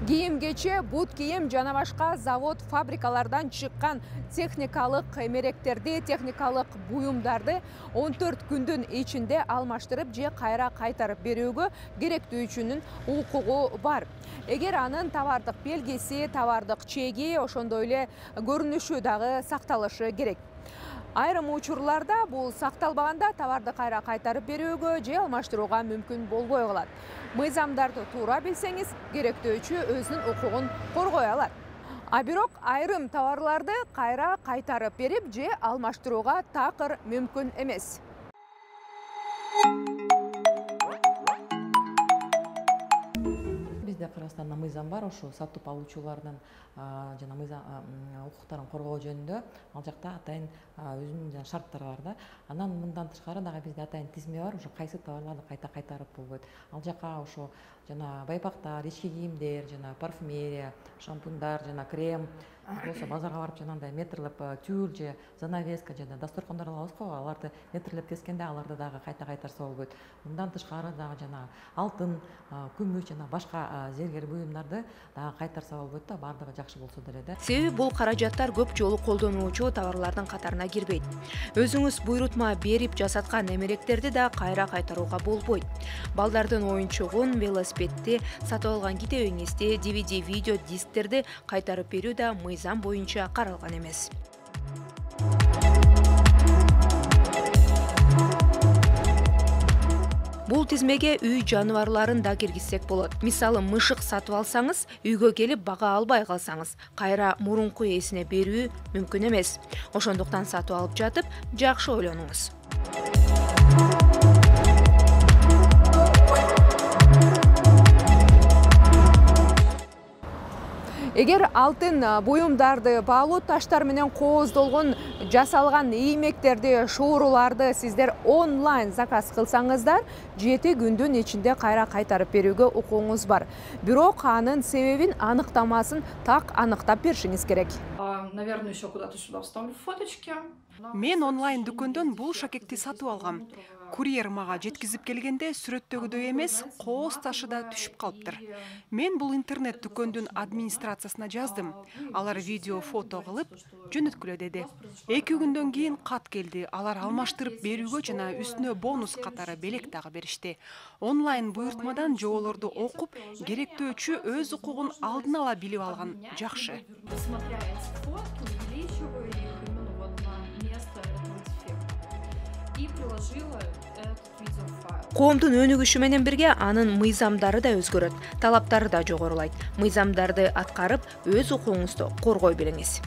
Кийим-кече, бут кийим жана башка завод, фабрикалардан чыккан техникалык эмеректерди, техникалык буюмдарды 14 күндүн ичинде алмаштырып же кайра кайтарып берүүгө керектүүчүнүн укугу бар. Эгер анын товардык белгиси, товардык чеги, ошондой эле көрүнүшү дагы сакталышы керек. Айрым учурларда бул сакталбаганда товарды кайра кайтарып берүүгө же алмаштырууга мүмкүн болбой калат. Мыйзамдарды туура билсеңиз, керектөөчү өзүнүн укугун коргой алат. А бирок айрым товарларды кайра кайтарып берип же алмаштырууга такыр мүмкүн эмес. Бизде Кыргызстанда мыйзам бар, ошо сатып алуучулардын жана мыйзам укуктарын коргоо жөнүндө. Ал жакта атайын өзүнүн шарттары бар да. Анан мындан тышкары дагы бизде атайын тизме бар, ошо кайсы товарларды кайта кайтарып болбойт. Ал жака ошо жана байпактар, ички кийимдер, жана парфюмерия, шампуньдар, жана крем, болсо базарга барып жанагындай метрлеп тюль же занавеска жана дасторкондор алабыз го, аларды метрлеп кескенде аларды дагы кайта кайтарса болбойт. Мындан тышкары дагы жана алтын, күмүш жана башка зергер буюмдарды дагы кайтарса болбойт да, баардыгы жакшы болсо деле да. Себеби бул каражаттар көп жолу колдонуучу товарлардын катарына кирбейт. Өзүңүз буйрутма берип жасаткан эмеректерди да кайра кайтарууга болбойт. Балдардын оюнчугун, велосипедди, сатып алган китебиңизди, DVD, видео дисктерди кайтарып берүү да мыйзам боюнча каралган эмес. Бул тизмеге үй жаныбарларын да киргизсек болот. Мисалы, мышык сатып алсаңыз, үйгө келип бага албай калсаңыз, кайра мурунку ээсине берүү мүмкүн эмес. Ошондуктан сатып алып жатып, жакшы ойлонуңуз. Эгер алтын буюмдарды, баалуу таштар менен кооздолгон жасалган иймектерди, шууруларды сиздер онлайн заказ кылсаңыздар, 7 күндүн ичинде кайра кайтарып берүүгө укугуңуз бар. Бирок анын себебин, аныктамасын так аныктап беришиңиз керек. Наверное, еще куда-то сюда вставлю фоточки. Мен онлайн дүкөндөн бул шакекти сатып алгам. Курьер мага жеткизип келгенде сүрөттөгүдөй эмес, кооз ташы да түшүп калыптыр. Мен бул интернет дүкөндүн администрациясына жаздым. Алар видео, фото кылып жөнөткүлө деди. 2 күндөн кийин кат келди. Алар алмаштырып берүүгө жана үстүнө бонус катары белек дагы беришти. Онлайн буйртмадан жоолорду окуп, керектөөчү өз укугун алдын ала билип алган жакшы. Смотря эти фотки, увеличиваю их именно вот на место этого дефекта. И приложила этот видеофайл. Коомдун өнүгүшү менен бирге анын мыйзамдары да өзгөрөт, талаптары да жогорулайт. Мыйзамдарды аткарып, өз укугуңузду коргой билиңиз.